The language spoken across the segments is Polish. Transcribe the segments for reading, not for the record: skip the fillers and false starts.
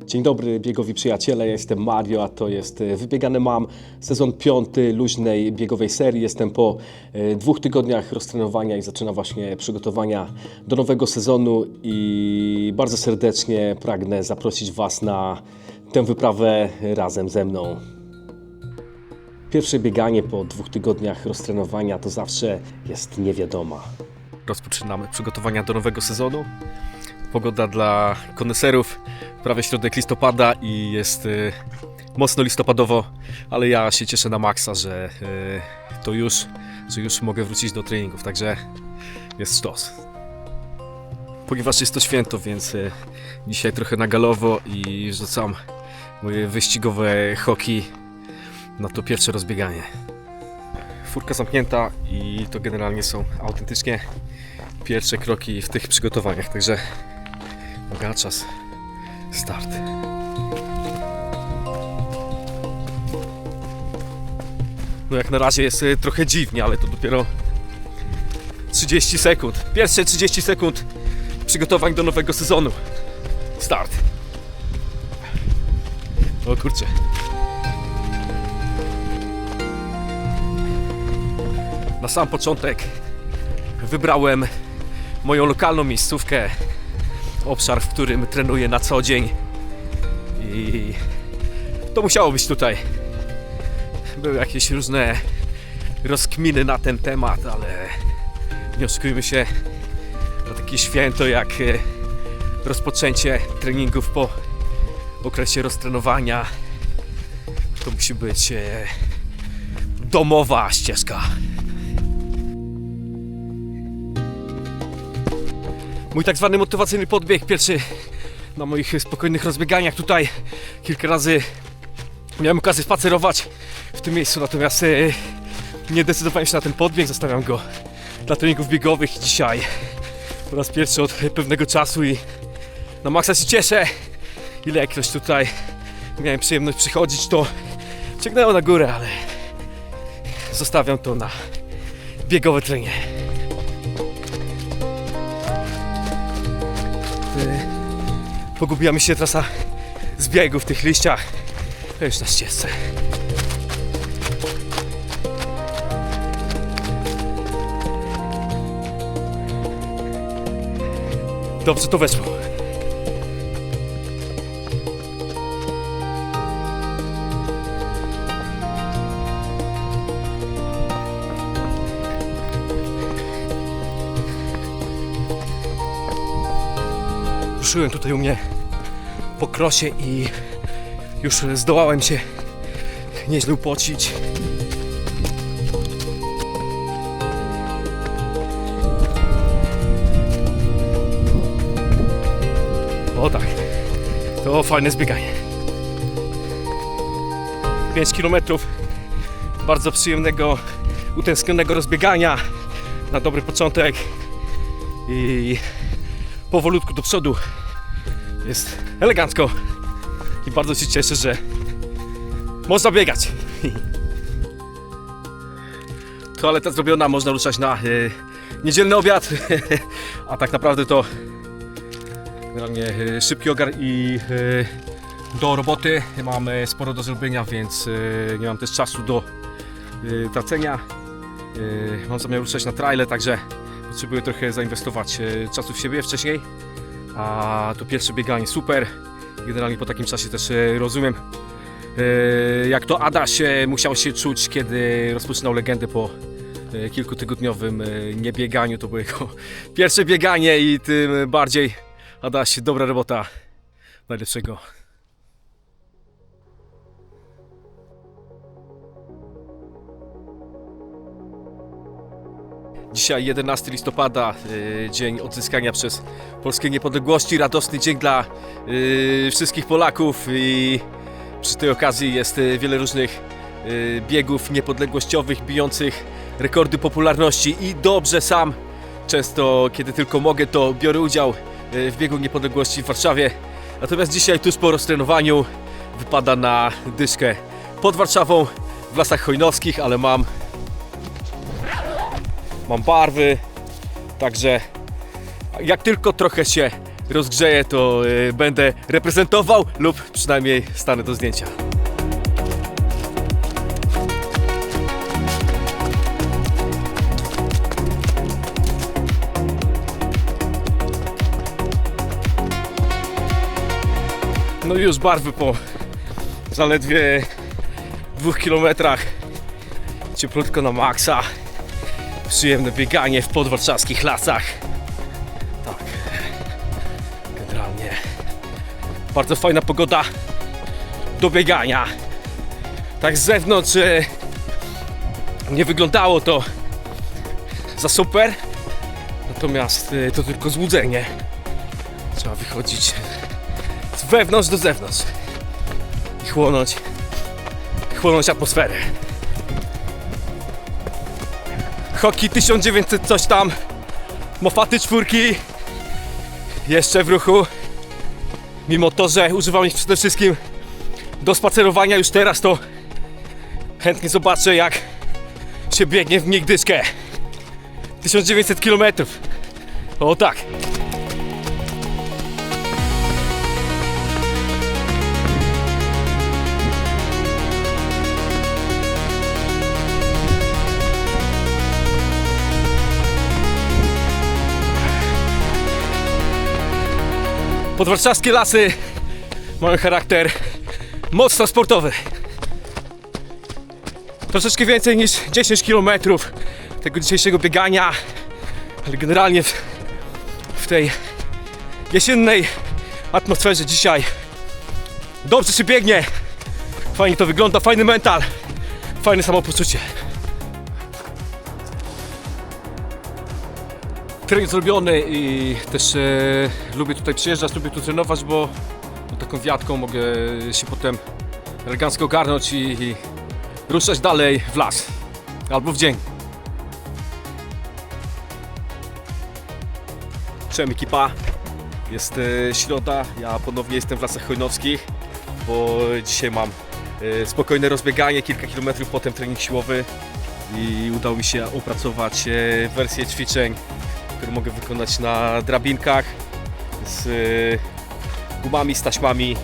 Dzień dobry biegowi przyjaciele, ja jestem Mario, a to jest Wybiegane Mam, sezon 5 luźnej biegowej serii. Jestem po 2 tygodniach roztrenowania i zaczynam właśnie przygotowania do nowego sezonu i bardzo serdecznie pragnę zaprosić Was na tę wyprawę razem ze mną. Pierwsze bieganie po 2 tygodniach roztrenowania to zawsze jest niewiadoma. Rozpoczynamy przygotowania do nowego sezonu. Pogoda dla koneserów, prawie środek listopada i jest mocno listopadowo, ale ja się cieszę na maksa, że już mogę wrócić do treningów, także jest sztos. Ponieważ jest to święto, więc dzisiaj trochę na galowo i rzucam moje wyścigowe hoki na to pierwsze rozbieganie. Furka zamknięta i to generalnie są autentycznie pierwsze kroki w tych przygotowaniach, także uwaga, czas, start. No jak na razie jest trochę dziwnie, ale to dopiero 30 sekund. Pierwsze 30 sekund przygotowań do nowego sezonu. Start. O kurczę. Na sam początek wybrałem moją lokalną miejscówkę, obszar, w którym trenuję na co dzień i to musiało być tutaj. Były jakieś różne rozkminy na ten temat, ale nie oszukujmy się, na takie święto jak rozpoczęcie treningów po okresie roztrenowania to musi być domowa ścieżka. Mój tak zwany motywacyjny podbieg, pierwszy na moich spokojnych rozbieganiach. Tutaj kilka razy miałem okazję spacerować w tym miejscu, natomiast nie decydowałem się na ten podbieg, zostawiam go dla treningów biegowych i dzisiaj po raz pierwszy od pewnego czasu i na maksa się cieszę. Ilekroć tutaj miałem przyjemność przychodzić, to ciągnęło na górę, ale zostawiam to na biegowe treningi. Pogubiła mi się trasa zbiegu w tych liściach. To już na ścieżce. Dobrze to weszło. Ruszyłem tutaj u mnie po krosie i już zdołałem się nieźle upocić. O tak, to fajne zbieganie. 5 km bardzo przyjemnego, utęsknionego rozbiegania na dobry początek i powolutku do przodu. Jest elegancko i bardzo się cieszę, że można biegać. Toaleta zrobiona, można ruszać na niedzielny obiad, a tak naprawdę to generalnie szybki ogar i do roboty. Mam sporo do zrobienia, więc nie mam też czasu do tracenia. Mam zamiar ruszać na traile, także potrzebuję trochę zainwestować czasu w siebie wcześniej. A to pierwsze bieganie super. Generalnie po takim czasie też rozumiem, jak to Adaś musiał się czuć, kiedy rozpoczynał legendę po kilkutygodniowym niebieganiu. To było jego pierwsze bieganie i tym bardziej Adaś, dobra robota, najlepszego. Dzisiaj 11 listopada, dzień odzyskania przez Polskę niepodległości, radosny dzień dla wszystkich Polaków i przy tej okazji jest wiele różnych biegów niepodległościowych, bijących rekordy popularności i dobrze, sam często, kiedy tylko mogę, to biorę udział w biegu niepodległości w Warszawie. Natomiast dzisiaj tuż po roztrenowaniu wypada na dyszkę pod Warszawą w Lasach Chojnowskich, ale mam barwy, także jak tylko trochę się rozgrzeję, to będę reprezentował lub przynajmniej stanę do zdjęcia. No i już barwy po zaledwie 2 kilometrach. Cieplutko na maksa. Przyjemne bieganie w podwarszawskich lasach. Tak. Generalnie bardzo fajna pogoda do biegania. Tak z zewnątrz nie wyglądało to za super. Natomiast to tylko złudzenie. Trzeba wychodzić z wewnątrz do zewnątrz i chłonąć atmosferę. Hoki 1900 coś tam, Moffaty 4 jeszcze w ruchu. Mimo to, że używam ich przede wszystkim do spacerowania już teraz, to chętnie zobaczę, jak się biegnie w nich dyszkę. 1900 km. O tak. Podwarszawskie lasy mają charakter mocno sportowy. Troszeczkę więcej niż 10 km tego dzisiejszego biegania, ale generalnie w tej jesiennej atmosferze dzisiaj dobrze się biegnie. Fajnie to wygląda, fajny mental, fajne samopoczucie. Trening zrobiony i też lubię tutaj przyjeżdżać, lubię tu trenować, bo taką wiatką mogę się potem elegancko ogarnąć i ruszać dalej w las albo w dzień. Cześć ekipa, jest środa, ja ponownie jestem w Lasach Chojnowskich, bo dzisiaj mam spokojne rozbieganie, kilka kilometrów, potem trening siłowy i udało mi się opracować wersję ćwiczeń, które mogę wykonać na drabinkach z gumami, z taśmami.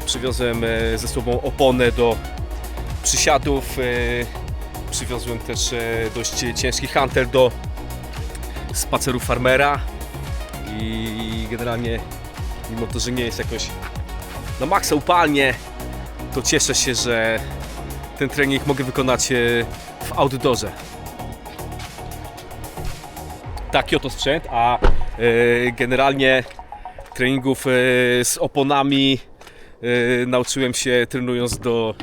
Przywiozłem ze sobą oponę do przysiadów, przywiozłem też dość ciężki hantel do spaceru farmera i generalnie, mimo to, że nie jest jakoś na maksa upalnie, to cieszę się, że ten trening mogę wykonać w outdoorze. Taki oto sprzęt, a generalnie treningów z oponami nauczyłem się trenując do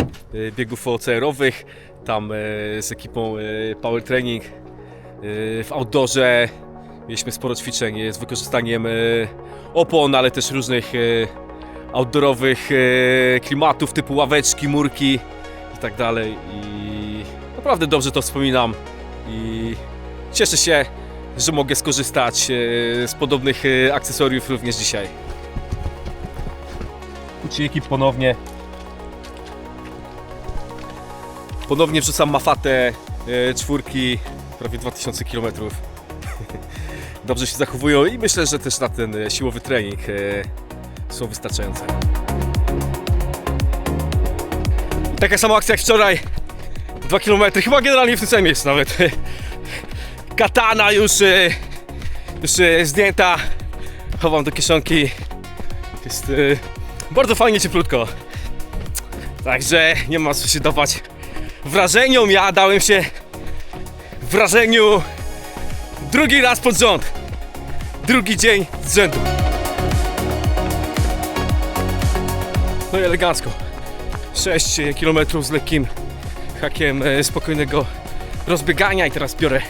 biegów OCR-owych, tam z ekipą Power Training. W outdoorze mieliśmy sporo ćwiczeń z wykorzystaniem opon, ale też różnych outdoorowych klimatów typu ławeczki, murki i tak dalej. I naprawdę dobrze to wspominam i cieszę się, że mogę skorzystać z podobnych akcesoriów również dzisiaj. Uczniki ponownie wrzucam Moffatę 4, prawie 2000 km. Dobrze się zachowują i myślę, że też na ten siłowy trening są wystarczające. I taka sama akcja jak wczoraj, 2 km, chyba generalnie w tym samym miejscu nawet. Katana już zdjęta, chowam do kieszonki. Jest bardzo fajnie cieplutko. Także nie ma co się dawać wrażeniom. Ja dałem się wrażeniu drugi raz pod rząd. Drugi dzień z rzędu. No i elegancko. 6 km z lekkim hakiem spokojnego rozbiegania i teraz biorę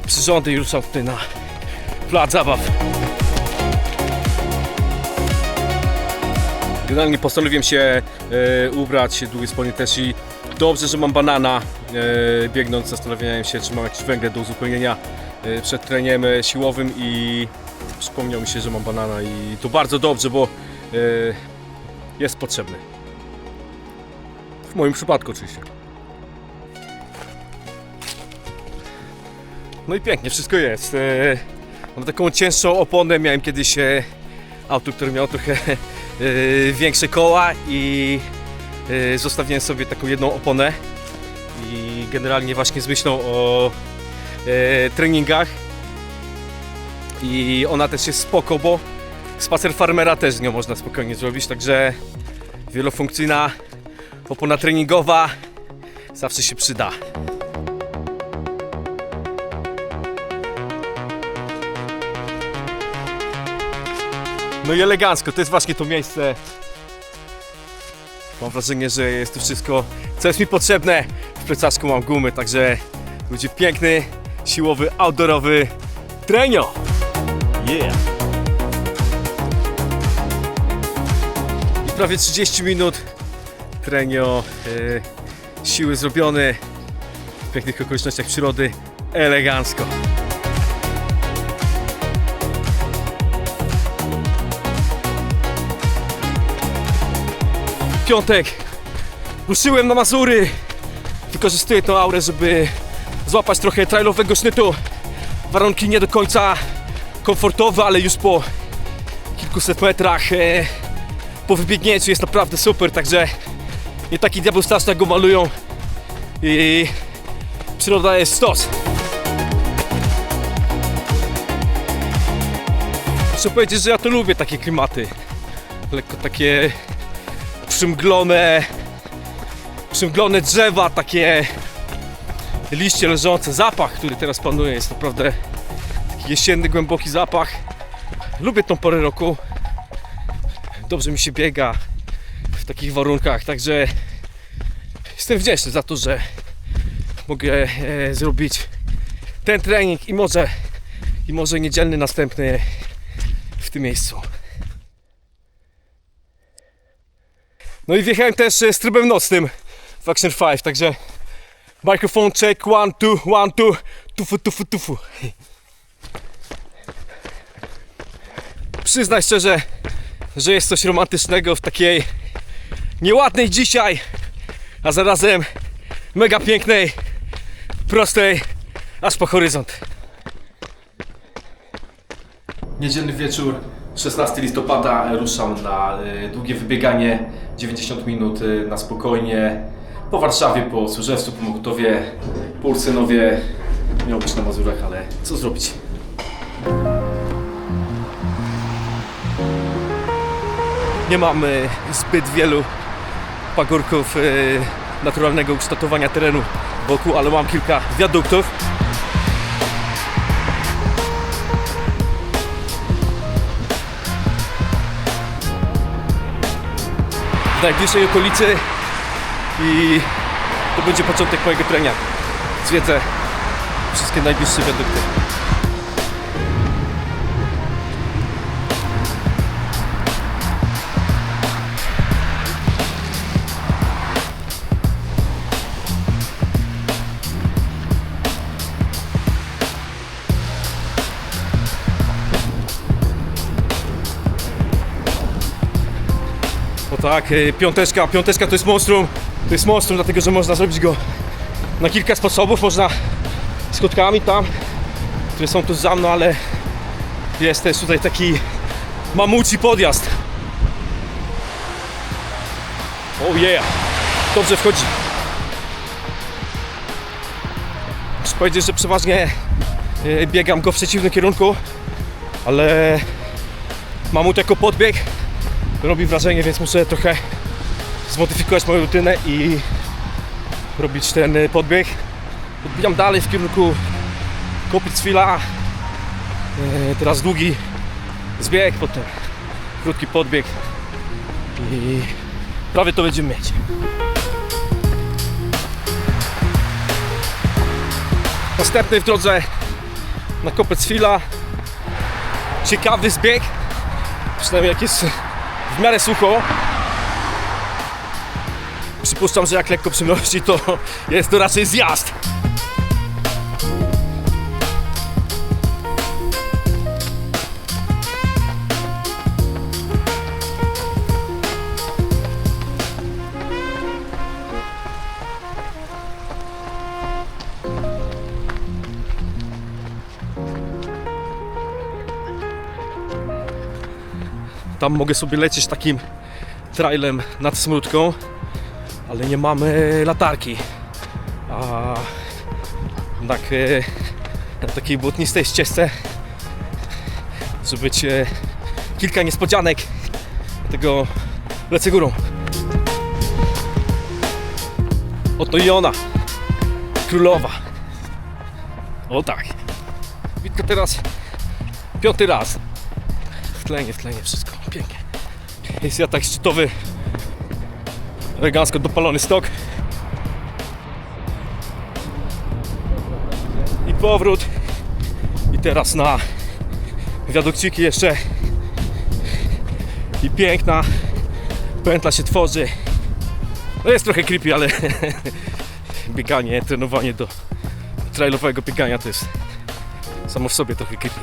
przyrządy i ruszam tutaj na plac zabaw. Generalnie postanowiłem się ubrać, długie spodnie też i dobrze, że mam banana. Biegnąc zastanawiałem się, czy mam jakiś węgiel do uzupełnienia przed treningiem siłowym i przypomniał mi się, że mam banana i to bardzo dobrze, bo jest potrzebny. W moim przypadku oczywiście. No i pięknie, wszystko jest. Mam taką cięższą oponę, miałem kiedyś auto, które miało trochę większe koła i zostawiłem sobie taką jedną oponę i generalnie właśnie z myślą o treningach i ona też jest spoko, bo spacer farmera też z nią można spokojnie zrobić, także wielofunkcyjna opona treningowa zawsze się przyda. No i elegancko, to jest właśnie to miejsce. Mam wrażenie, że jest tu wszystko, co jest mi potrzebne. W plecaczku mam gumy, także będzie piękny, siłowy, outdoorowy trenio. Yeah! I prawie 30 minut trenio, siły zrobione w pięknych okolicznościach przyrody, elegancko. Piątek, ruszyłem na Mazury. Wykorzystuję tą aurę, żeby złapać trochę trailowego sznytu. Warunki nie do końca komfortowe, ale już po kilkuset metrach po wybiegnięciu jest naprawdę super, także nie taki diabeł straszny, jak go malują i przyroda jest sztos. Muszę powiedzieć, że ja to lubię takie klimaty, lekko takie przymglone drzewa, takie liście leżące, zapach, który teraz panuje, jest naprawdę taki jesienny, głęboki zapach. Lubię tą porę roku, dobrze mi się biega w takich warunkach, także jestem wdzięczny za to, że mogę zrobić ten trening i może niedzielny następny w tym miejscu. No i wjechałem też z trybem nocnym w Action 5, także microphone check, 1, 2, 1, 2, tufu, tufu, tufu. Przyznaj szczerze, że jest coś romantycznego w takiej nieładnej dzisiaj, a zarazem mega pięknej, prostej, aż po horyzont. Niedzielny wieczór, 16 listopada, ruszam na długie wybieganie, 90 minut na spokojnie, po Warszawie, po Służewcu, po Mokotowie, po Ursynowie. Miał być na Mazurach, ale co zrobić? Nie mam zbyt wielu pagórków naturalnego ukształtowania terenu wokół, ale mam kilka wiaduktów. W najbliższej okolicy i to będzie początek mojego trenia. Zwiedzę wszystkie najbliższe wiadukty. O tak, piąteczka to jest monstrum. To jest monstrum, dlatego że można zrobić go na kilka sposobów. Można skutkami tam, które są tuż za mną, ale jest też tutaj taki mamuci podjazd. Oh yeah! Dobrze wchodzi. Muszę powiedzieć, że przeważnie biegam go w przeciwnym kierunku, ale mamut jako podbieg robi wrażenie, więc muszę trochę zmodyfikować moją rutynę i robić ten podbieg. Odbijam dalej w kierunku Kopicwila. Teraz długi zbieg, potem krótki podbieg i prawie to będziemy mieć. Następny w drodze na Kopicwila. Ciekawy zbieg, przynajmniej jak jest w miarę sucho. Przypuszczam, że jak lekko przymrozi, to jest to raczej zjazd. Tam mogę sobie lecieć takim trailem nad Smródką, ale nie mamy latarki. A jednak na takiej błotnistej ścieżce może być kilka niespodzianek, dlatego lecę górą. Oto i ona, królowa. O tak. Widzę teraz 5. raz. W tlenie wszystko, pięknie. Jest ja tak szczytowy, elegancko dopalony stok. I powrót. I teraz na wiadukciki jeszcze. I piękna pętla się tworzy. No jest trochę creepy, ale bieganie, trenowanie do trailowego biegania to jest samo w sobie trochę creepy.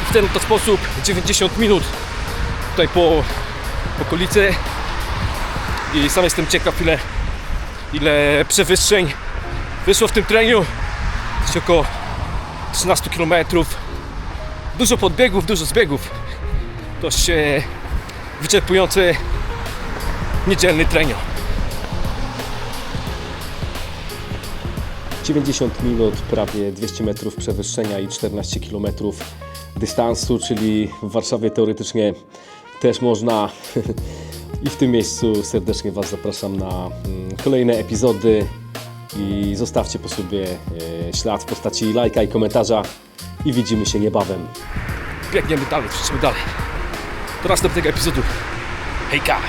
W ten oto sposób 90 minut tutaj po okolicy i sam jestem ciekaw ile przewyższeń wyszło w tym treniu. Jest około 13 km. Dużo podbiegów, dużo zbiegów. Dość wyczerpujący niedzielny trening. 90 minut, prawie 200 metrów przewyższenia i 14 km dystansu, czyli w Warszawie teoretycznie też można. I w tym miejscu serdecznie Was zapraszam na kolejne epizody i zostawcie po sobie ślad w postaci lajka i komentarza i widzimy się niebawem. Biegniemy dalej, przejdźmy dalej. Do następnego epizodu. Hejka!